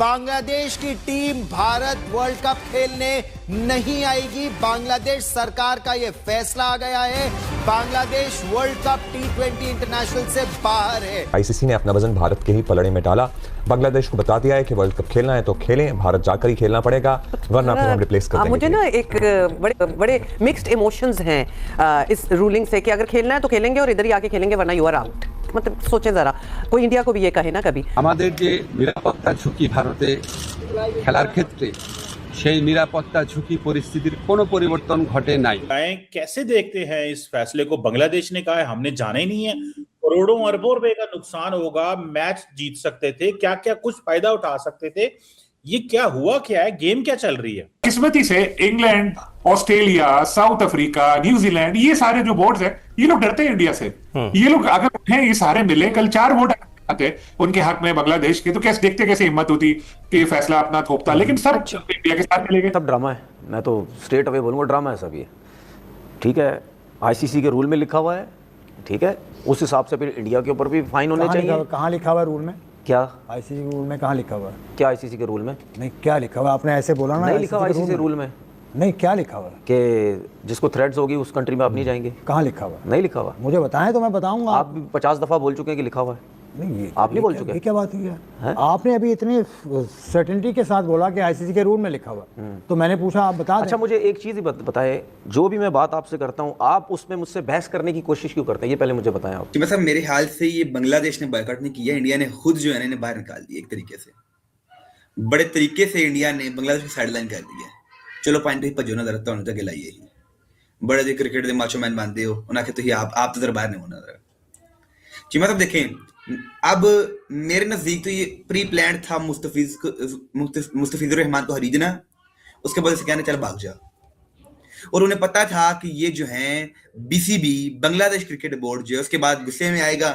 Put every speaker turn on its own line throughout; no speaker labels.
बांग्लादेश की team Bharat world cup खेलने नहीं आएगी। बांग्लादेश सरकार का यह फैसला आ गया है। Bangladesh world cup T20 international से बाहर है।
आईसीसी ने अपना वजन भारत के ही पलड़े में डाला। बांग्लादेश को बता दिया है कि वर्ल्ड कप खेलना है तो खेलें, भारत जाकर ही खेलना पड़ेगा, वरना फिर हम रिप्लेस कर देंगे।
मुझे ना एक बड़े मिक्स्ड इमोशंस हैं इस रूलिंग से कि अगर खेलना है तो खेलेंगे और इधर ही आके खेलेंगे, वरना यू आर आउट। मतलब सोचें जरा, कोई इंडिया को भी ये कहे ना कभी।
আমাদের যে নিরাপত্তা ঝুঁকি ভারতে খেলার ক্ষেত্রে সেই নিরাপত্তা ঝুঁকি পরিস্থিতির কোনো পরিবর্তন ঘটে নাই।
कैसे देखते हैं इस फैसले को? बांग्लादेश ने कहा है हमने जाना ही नहीं है, करोड़ों अरबों रुपए का नुकसान होगा, मैच जीत सकते थे, क्या क्या कुछ फायदा उठा सकते थे। ये क्या हुआ, क्या है, गेम क्या चल रही है?
किस्मती से England, Australia, south Africa, New Zealand, ये सारे जो बोर्ड्स हैं, ये लोग डरते हैं इंडिया से। ये लोग अगर उठे, ये सारे मिले, कल 4 वोट आते उनके हक में बांग्लादेश के, तो कैसे देखते कैसे हिम्मत होती कि फैसला अपना थोपता, लेकिन सब इंडिया के साथ मिलेंगे।
सब ड्रामा है, मैं तो स्ट्रेट अवे बोलूंगा, ड्रामा है सब ये। ठीक है, आईसीसी के रूल में लिखा हुआ है, ठीक है, उस हिसाब से फिर इंडिया के ऊपर भी फाइन होने चाहिए।
कहाँ लिखा हुआ है रूल में?
क्या
आईसीसी रूल में कहाँ लिखा हुआ है?
क्या आईसीसी के रूल में
नहीं, क्या लिखा हुआ? आपने ऐसे बोला ना,
नहीं लिखा हुआ आईसीसी रूल में।
नहीं, क्या लिखा हुआ है?
कि जिसको थ्रेड्स होगी उस कंट्री में आप नहीं जाएंगे।
कहाँ लिखा हुआ?
नहीं लिखा हुआ।
मुझे बताएं तो मैं बताऊंगा।
आप 50 दफा बोल चुके हैं कि लिखा हुआ है।
नहीं, ये
आप नहीं बोल चुके?
ये क्या बात हुई है? आपने अभी इतनी सर्टेनिटी के साथ बोला कि आईसीसी के रूल में लिखा हुआ, तो मैंने पूछा आप बता दें।
अच्छा, मुझे एक चीज़ ही बताए, जो भी मैं बात आपसे करता हूँ आप उसमें मुझसे बहस करने की कोशिश क्यों करते हैं, ये पहले मुझे बताएं आप।
कि मतलब मेरे ख्याल से ये बांग्लादेश ने बॉयकॉट नहीं किया, इंडिया ने खुद जो है इन्हें बाहर निकाल दिया। एक तरीके से, बड़े तरीके से इंडिया ने बांग्लादेश को साइडलाइन कर दिया। चलो पॉइंट ही भजो ना दरता होने तक लाइए ही बड़े जो क्रिकेट दे माचो मैन बांधते हो उन्हें तो ही आप तो बाहर नहीं होना कि मतलब देखें, अब मेरे नजदीक तो ये प्री प्लान था मुस्तफिजुर रहमान को हरीजना, उसके बाद से कहने चल भाग जा। और उन्हें पता था कि ये जो है बीसीबी बांग्लादेश क्रिकेट बोर्ड जो है उसके बाद गुस्से में आएगा,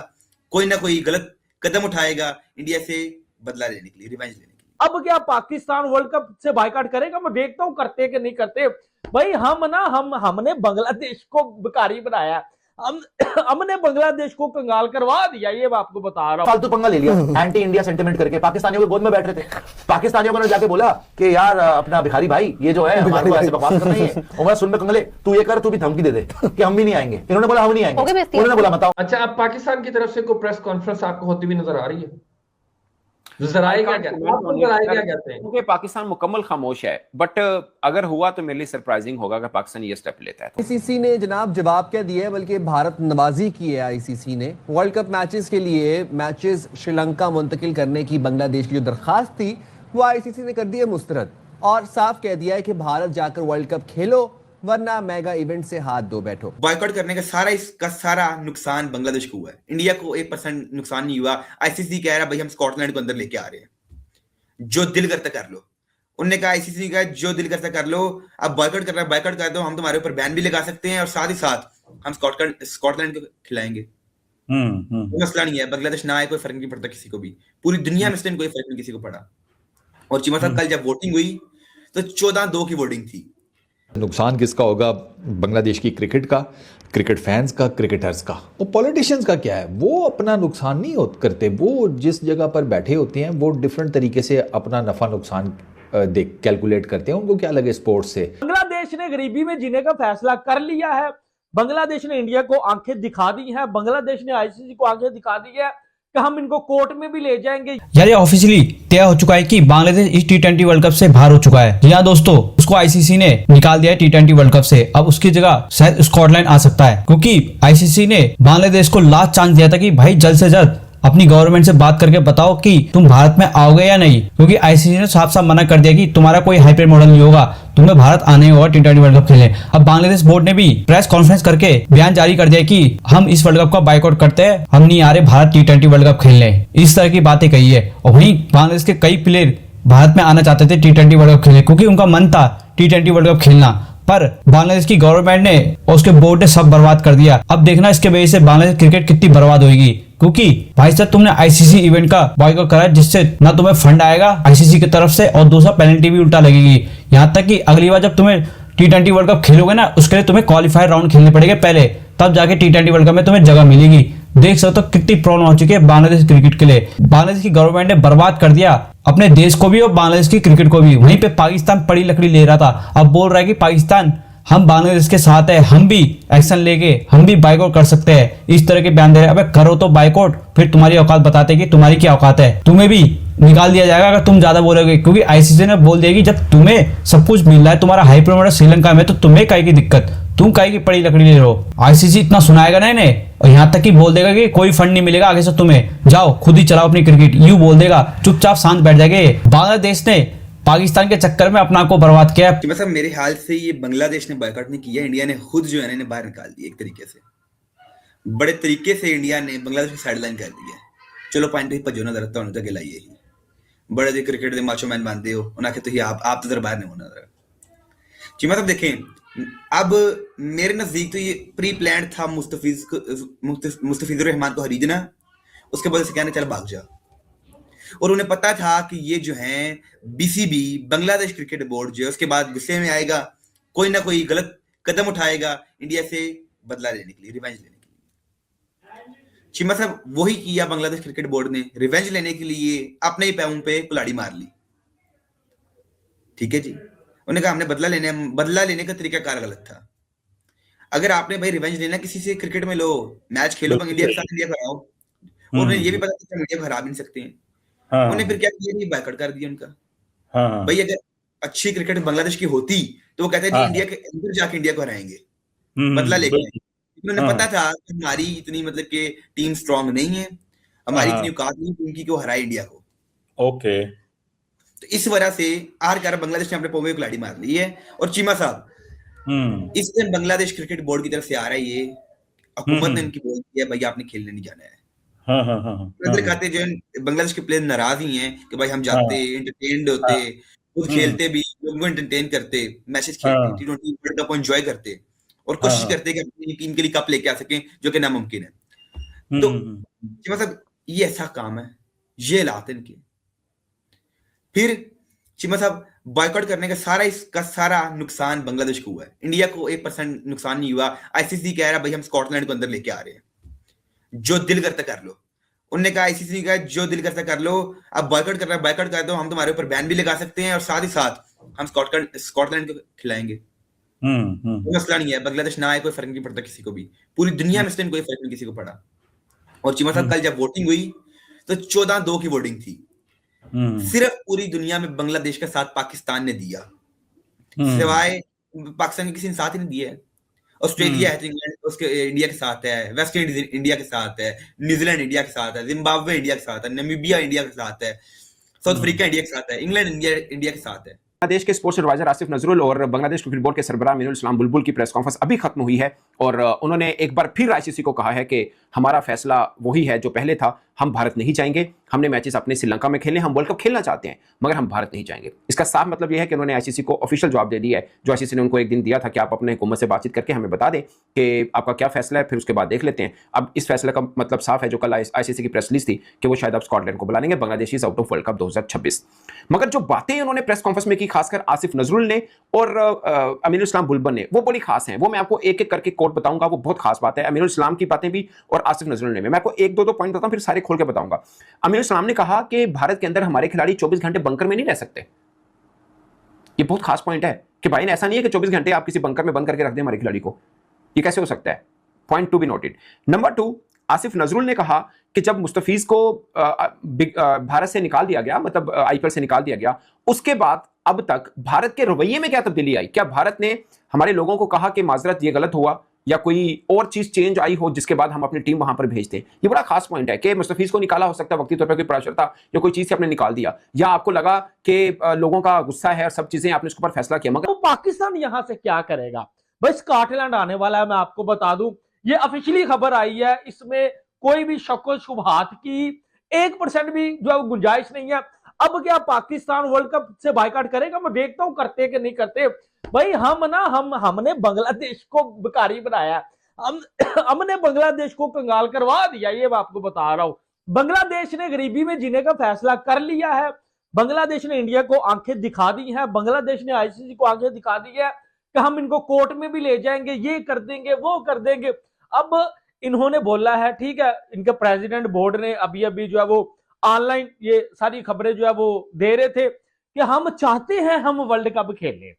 कोई ना कोई गलत कदम उठाएगा इंडिया से बदला लेने के लिए, रिवेंज लेने के लिए।
अब क्या पाकिस्तान वर्ल्ड कप से बायकॉट करेगा? मैं देखता हूं करते कि नहीं करते। भाई हमने बांग्लादेश को भिखारी बनाया, हमने बांग्लादेश को कंगाल करवा दिया, ये मैं आपको बता रहा हूं।
फालतू पंगा ले लिया एंटी इंडिया सेंटिमेंट करके। पाकिस्तानियों के गोद में बैठ रहे थे, पाकिस्तानियों ने जाके बोला कि यार अपना भिखारी भाई ये जो है हमारे को ऐसे बकवास कर रही है, और मैं सुन में कंगले तू ये कर, तू भी धमकी दे दे कि हम भी नहीं आएंगे। इन्होंने बोला हम नहीं आएंगे, उन्होंने बोला बताओ।
अच्छा, अब पाकिस्तान की तरफ से कोई प्रेस कॉन्फ्रेंस आपको होती हुई नजर आ रही है?
क्योंकि पाकिस्तान मुकम्मल खामोश है, बट अगर हुआ तो मेरे लिए सरप्राइजिंग होगा अगर पाकिस्तान ये स्टेप लेता है।
आईसीसी ने जनाब जवाब क्या दिया है, बल्कि भारत नवाजी की है आईसीसी ने। वर्ल्ड कप मैचेस के लिए मैचेस श्रीलंका मुंतकिल करने की बांग्लादेश की जो दरखास्त थी वो आईसीसी ने कर दी है मुस्तरद, और साफ कह दिया है कि भारत जाकर वर्ल्ड कप खेलो, वरना मेगा इवेंट से हाथ धो बैठो।
बॉयकॉट करने का इसका सारा नुकसान बांग्लादेश को हुआ है, इंडिया को 1% नुकसान नहीं हुआ। आईसीसी कह रहा है भाई हम स्कॉटलैंड को अंदर लेके आ रहे हैं, जो दिल करता कर लो। उन्होंने कहा आईसीसी का जो दिल करता कर लो, अब बॉयकॉट कर रहा है बॉयकॉट कर दो, हम तुम्हारे ऊपर बैन भी लगा सकते हैं और साथ ही साथ हम स्कॉटलैंड को खिलाएंगे। कोई मसला नहीं है, बांग्लादेश ना आए कोई फर्क नहीं पड़ता किसी को भी, पूरी दुनिया में कोई फर्क नहीं किसी को पड़ा। और चीमा साहब कल जब वोटिंग हुई तो 14-2 की वोटिंग थी।
नुकसान किसका होगा? बांग्लादेश की क्रिकेट का, क्रिकेट फैंस का, क्रिकेटर्स का। और पॉलिटिशियंस का क्या है, वो अपना नुकसान नहीं करते, वो जिस जगह पर बैठे होते हैं वो डिफरेंट तरीके से अपना नफा नुकसान देख कैलकुलेट करते हैं, उनको क्या लगे स्पोर्ट्स से।
बांग्लादेश ने गरीबी में जीने का फैसला कर लिया है, बांग्लादेश ने इंडिया को आंखें दिखा दी है, बांग्लादेश ने आईसीसी को आंखें दिखा दी है कि हम इनको कोर्ट में भी ले जाएंगे।
यार ये ऑफिशियली तय हो चुका है कि बांग्लादेश इस T20 वर्ल्ड कप से बाहर हो चुका है। जी हाँ दोस्तों, उसको आईसीसी ने निकाल दिया है T20 वर्ल्ड कप से। अब उसकी जगह शायद स्कॉटलैंड आ सकता है, क्योंकि आईसीसी ने बांग्लादेश को लास्ट चांस दिया था कि भाई जल्द से जल्द अपनी गवर्नमेंट से बात करके बताओ कि तुम भारत में आओगे या नहीं, क्योंकि आईसीसी ने साफ साफ मना कर दिया कि तुम्हारा कोई हाइब्रिड मॉडल नहीं होगा, तुम्हें भारत आने होगा T20 वर्ल्ड कप खेलने। अब बांग्लादेश बोर्ड ने भी प्रेस कॉन्फ्रेंस करके बयान जारी कर दिया कि हम इस वर्ल्ड कप का बायकॉट करते हैं, हम नहीं आ रहे भारत T20 वर्ल्ड कप खेलने, इस तरह की बातें कही है। और वहीं बांग्लादेश के कई प्लेयर भारत में आना चाहते थे T20 वर्ल्ड कप खेलने, क्योंकि उनका मन था T20 वर्ल्ड कप खेलना, पर बांग्लादेश की गवर्नमेंट ने और उसके बोर्ड ने सब बर्बाद कर दिया। अब देखना इसके वजह से बांग्लादेश क्रिकेट कितनी बर्बाद होगी, क्योंकि भाई साहब तुमने आईसीसी इवेंट का बॉयकॉट करा, जिससे ना तुम्हें फंड आएगा आईसीसी की तरफ से और दूसरा पेनल्टी भी उल्टा लगेगी। यहाँ तक कि अगली बार जब तुम्हें T20 वर्ल्ड कप खेलोगे ना, उसके लिए तुम्हें क्वालिफायर राउंड खेलने पड़ेंगे पहले, तब जाके T20 वर्ल्ड कप में तुम्हें जगह मिलेगी। देख सकते हो कितनी प्रॉब्लम हो चुकी है बांग्लादेश क्रिकेट के लिए। बांग्लादेश की गवर्नमेंट ने बर्बाद कर दिया अपने देश को भी और बांग्लादेश की क्रिकेट को भी। वहीं पे पाकिस्तान पड़ी लकड़ी ले रहा था, अब बोल रहा है कि पाकिस्तान हम बांग्लादेश के साथ है, हम भी एक्शन लेके हम भी बाइकआउट कर सकते हैं। इस तरह के बयान दे रहे हैं। अबे करो तो बाइकआउट, फिर तुम्हारी औकात बताते कि तुम्हारी क्या औकात है, तुम्हें भी निकाल दिया जाएगा अगर तुम ज्यादा बोलोगे। क्योंकि आईसीसी ने बोल दिया कि जब तुम्हें सब कुछ मिल रहा है, तुम्हारा हाई प्रोमोटर श्रीलंका में, तो तुम्हें काहे की दिक्कत, तुम काहे की पड़ी लकड़ी ले रहे हो। आईसीसी इतना सुनाएगा ना इन्हें, और यहाँ तक कि बोल देगा कि कोई फंड नहीं मिलेगा आगे से तुम्हें, जाओ खुद ही चलाओ अपनी क्रिकेट, यूं बोल देगा, चुपचाप शांत बैठ जाएंगे। बांग्लादेश ने पाकिस्तान के चक्कर में अपना को बर्बाद किया है।
मतलब मेरे ख्याल से ये बांग्लादेश ने बायकॉट नहीं किया, इंडिया ने खुद जो है ना इन्हें बाहर निकाल दिया एक तरीके से। बड़े तरीके से इंडिया ने बांग्लादेश को साइडलाइन कर दिया। चलो पॉइंट ही भजो ना जरा तो तक लाइए ही बड़े जो क्रिकेट के माचो मैन मानते हो उन्हें तो ही आप तो बाहर नहीं होना जरा जी। मतलब देखें, अब मेरे नजदीक तो ये प्री प्लान था मुस्तफिजुर रहमान को हरीजना, उसके बाद से कहने चल भाग जा। और उन्हें पता था कि ये जो है बीसीबी बांग्लादेश क्रिकेट बोर्ड जो है उसके बाद गुस्से में आएगा, कोई ना कोई गलत कदम उठाएगा इंडिया से बदला लेने के लिए, रिवेंज लेने के लिए। जी मतलब वही किया बांग्लादेश क्रिकेट बोर्ड ने, रिवेंज लेने के लिए अपने ही पैरों पे कुल्हाड़ी मार ली। ठीक है जी, उन्होंने कहा हमने बदला लेने का तरीका कार गलत था। अगर आपने भाई रिवेंज लेना किसी से, क्रिकेट में लो, मैच खेलो, इंडिया के साथ इंडिया को हराओ, और उन्हें ये भी पता था इंडिया को हरा भी नहीं सकते हैं। उन्हें फिर क्या किया, बायकॉट कर दिया उनका। भाई अगर अच्छी क्रिकेट बांग्लादेश की होती तो वो कहते हैं इंडिया के अंदर जाके इंडिया को हराएंगे, बदला लेके। उन्होंने पता था कि हमारी इतनी मतलब कि टीम स्ट्रांग नहीं है, हमारी इतनी औकात नहीं उनकी को हराए इंडिया को।
ओके,
तो इस वजह से आर बांग्लादेश ने अपने पोवे खिलाड़ी मार ली है। और चीमा साहब इस दिन बांग्लादेश क्रिकेट बोर्ड की तरफ से आ रहा है, ये हुकूमत ने इनकी बोल दिया भाई आपने खेलने नहीं जाना है। खाते जो बांग्लादेश के प्लेयर नाराज ही हैं कि भाई हम जाते, एंटरटेन्ड होते, खुद खेलते भी, लोगों को एंटरटेन करते, मैचेस खेलते, टी20 वर्ल्ड कप को एंजॉय करते और कोशिश करते कि अपनी टीम के लिए कप लेके आ सकें, जो कि नामुमकिन है। तो मतलब ये ऐसा काम है, ये हालात है इनके। फिर चिमा साहब बॉयकॉट करने का इसका सारा नुकसान बांग्लादेश को हुआ है, इंडिया को 1% नुकसान नहीं हुआ। आईसीसी कह रहा है भाई हम स्कॉटलैंड को अंदर लेके आ रहे हैं, जो दिल करता कर लो। उन्होंने कहा आईसीसी ने कहा जो दिल करता कर लो, अब बॉयकॉट कर रहा है बॉयकॉट कर दो, हम तुम्हारे ऊपर बैन भी लगा सकते हैं और साथ ही साथ हम स्कॉटलैंड को खिलाएंगे। कोई मसला नहीं है, बांग्लादेश ना आए कोई फर्क नहीं पड़ता किसी को भी, पूरी दुनिया में इस दिन कोई फर्क नहीं किसी को पड़ा। और चिमा साहब कल जब वोटिंग हुई तो 14-2 की वोटिंग थी, सिर्फ पूरी दुनिया में बांग्लादेश का साथ पाकिस्तान ने दिया, सिवाय पाकिस्तान के किसी ने साथ ही नहीं दिया है। ऑस्ट्रेलिया है तो इंग्लैंड उसके इंडिया के साथ है, वेस्ट इंडीज इंडिया के साथ है, न्यूजीलैंड इंडिया के साथ है, जिम्बाब्वे इंडिया के साथ है, नामीबिया इंडिया के साथ है, साउथ अफ्रीका इंडिया के साथ है, इंग्लैंड इंडिया के साथ है।
बांग्लादेश के स्पोर्ट्स एडवाइजर आसिफ नजरुल और बांग्लादेश क्रिकेट बोर्ड के सरबराह अमीनुल इस्लाम बुलबुल की प्रेस कॉन्फ्रेंस अभी खत्म हुई है और उन्होंने एक बार फिर आईसीसी को कहा है कि हमारा फैसला वही है जो पहले था, हम भारत नहीं जाएंगे, हमने मैचेस अपने श्रीलंका में खेले, हम वर्ल्ड कप खेलना चाहते हैं मगर हम भारत नहीं जाएंगे। इसका साफ मतलब यह है कि उन्होंने आईसीसी को ऑफिशियल जवाब दे दिया है, जो आईसीसी ने उनको एक दिन दिया था कि आप अपने हुकूमत से बातचीत करके हमें बता दें कि आपका क्या फैसला है, फिर उसके बाद देख लेते हैं। अब इस फैसले का मतलब साफ है, जो कल आईसीसी की प्रेस रिलीज थी कि वो शायद अब स्कॉटलैंड को बुला लेंगे, Bangladesh is out of world cup 2026। मगर जो बातें उन्होंने प्रेस कॉन्फ्रेंस में की, खासकर आसिफ नजरुल ने और अमीनुल इस्लाम बुलबुल ने, वो बड़ी खास हैं। वो मैं आपको एक एक करके कोट बताऊंगा, वो बहुत खास बात है। अमीनुल इस्लाम की बातें भी और आसिफ नजरुल ने भी, मैं आपको एक दो पॉइंट बताऊं फिर सारे खोल के बताऊंगा। अमीनुल इस्लाम ने कहा कि भारत के अंदर हमारे खिलाड़ी 24 घंटे बंकर में नहीं रह सकते। ये बहुत खास पॉइंट है कि भाई ऐसा नहीं है कि 24 घंटे आप किसी बंकर में बंद करके रख दें हमारे खिलाड़ी को, ये कैसे हो सकता है। Point to be noted. Number 2, Asif Nazrul ने कहा कि जब मुस्तफीज को भारत से निकाल दिया गया, मतलब आईपीएल से निकाल दिया गया, उसके बाद अब तक भारत के रवैये में क्या तब्दीली आई? क्या भारत ने हमारे लोगों को कहा कि माजरत ये गलत हुआ, या कोई और चीज चेंज आई हो जिसके बाद हम अपनी टीम वहां पर भेजते? ये बड़ा खास पॉइंट है कि मुस्तफीज को निकाला हो सकता है वक्ती तौर पर, कोई प्रेशर था या कोई चीज से आपने निकाल दिया, या आपको लगा कि लोगों का गुस्सा है और सब चीजें आपने उसके ऊपर फैसला किया। मगर
तो पाकिस्तान यहां से क्या करेगा भाई? स्कॉटलैंड आने वाला है, मैं आपको बता दूं, ये ऑफिशियली खबर आई है, इसमें कोई भी शक शुबहात की 1% भी जो है गुंजाइश नहीं है। अब क्या पाकिस्तान वर्ल्ड कप से बायकॉट करेगा? मैं देखता हूं करते कि नहीं करते। भाई हमने बांग्लादेश को भिखारी बनाया, हमने बांग्लादेश को कंगाल करवा दिया, ये मैं आपको बता रहा हूं। बांग्लादेश ने गरीबी में जीने का फैसला कर लिया है, बांग्लादेश ने इंडिया को आंखें दिखा दी है, बांग्लादेश ने आईसीसी को आंखें दिखा दी है कि हम इनको कोर्ट में भी ले जाएंगे, ये कर देंगे, वो कर देंगे। अब इन्होंने बोला है, ठीक है, इनके प्रेसिडेंट बोर्ड ने अभी अभी जो है वो ऑनलाइन ये सारी खबरें जो है वो दे रहे थे कि हम चाहते हैं हम वर्ल्ड कप खेलें,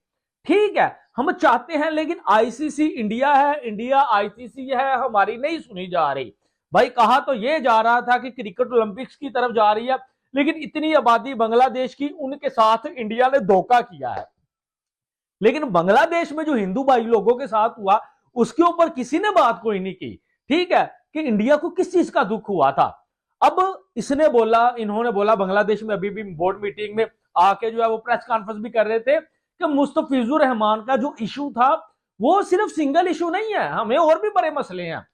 ठीक है, हम चाहते हैं, लेकिन आईसीसी इंडिया है, इंडिया आईसीसी है, हमारी नहीं सुनी जा रही। भाई कहा तो ये जा रहा था कि क्रिकेट ओलंपिक्स की तरफ जा रही है, लेकिन इतनी आबादी बांग्लादेश की, उनके साथ इंडिया ने धोखा किया है। लेकिन बांग्लादेश में जो हिंदू भाई लोगों के साथ हुआ उसके ऊपर किसी ने बात कोई नहीं की, ठीक है, कि इंडिया को किस चीज का दुख हुआ था। अब इसने बोला, इन्होंने बोला बांग्लादेश में अभी भी बोर्ड मीटिंग में आके जो है वो प्रेस कॉन्फ्रेंस भी कर रहे थे कि मुस्तफिजुर रहमान का जो इशू था वो सिर्फ सिंगल इशू नहीं है, हमें और भी बड़े मसले हैं।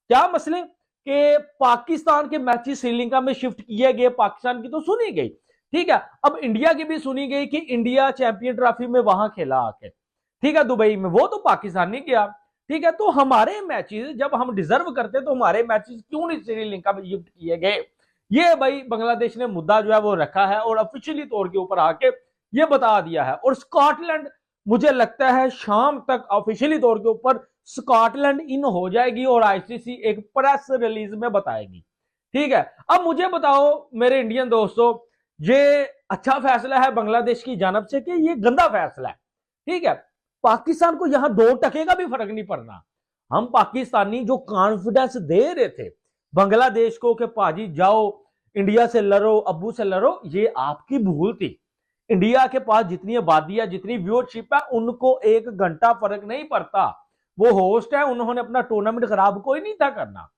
क्या मसले? कि पाकिस्तान के मैचेस श्रीलंका में शिफ्ट किए गए, पाकिस्तान की तो सुनी गई, ठीक है, अब इंडिया की भी सुनी गई कि इंडिया चैंपियन ट्रॉफी में वहां खेला आके, ठीक है, दुबई में, वो तो पाकिस्तान नहीं गया, ठीक है, तो हमारे मैचेस जब हम डिजर्व करते तो हमारे मैचेस क्यों नहीं श्रीलंका में शिफ्ट किए गए? ये भाई बांग्लादेश ने मुद्दा जो है वो रखा है और ऑफिशियली तौर के ऊपर आके ये बता दिया है। और स्कॉटलैंड, मुझे लगता है शाम तक ऑफिशियली तौर के ऊपर स्कॉटलैंड इन हो जाएगी और आईसीसी एक प्रेस रिलीज में बताएगी, ठीक है। अब मुझे बताओ मेरे इंडियन दोस्तों, ये अच्छा फैसला है बांग्लादेश की जानब से कि ये गंदा फैसला है, ठीक है? पाकिस्तान को यहां 2 टके का भी फर्क नहीं पड़ना। हम पाकिस्तानी जो कॉन्फिडेंस दे रहे थे बांग्लादेश को कि पाजी जाओ इंडिया से लड़ो, अब्बू से लड़ो, ये आपकी भूल थी। इंडिया के पास जितनी आबादी है, जितनी व्यूअरशिप है, उनको 1 घंटा फर्क नहीं पड़ता। वो होस्ट है, उन्होंने अपना टूर्नामेंट खराब कोई नहीं था करना,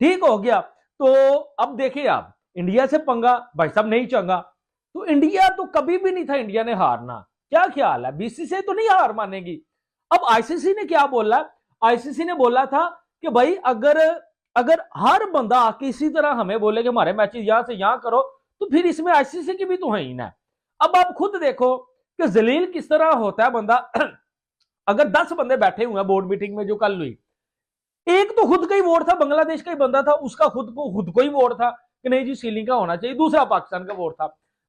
ठीक हो गया। तो अब देखिए आप, इंडिया से पंगा भाई साहब नहीं चंगा, तो इंडिया तो कभी भी नहीं था इंडिया ने हारना। क्या ख्याल है, बीसीसीआई तो नहीं हार मानेगी। अब आईसीसी ने क्या बोला? आईसीसी ने बोला था कि भाई अगर हर बंदा आके इसी तरह हमें बोले कि हमारे मैचेस यहां से यहां करो, तो फिर इसमें आईसीसी की भी तो है ही ना। अब आप खुद देखो कि जलील किस तरह होता है बंदा। अगर 10 बंदे बैठे हुए हैं बोर्ड मीटिंग में जो कल हुई, एक तो खुद का ही वोट था, बांग्लादेश का ही बंदा था, उसका खुद को ही वोट था कि नहीं जी श्रीलंका होना चाहिए, दूसरा पाकिस्तान का वोट था।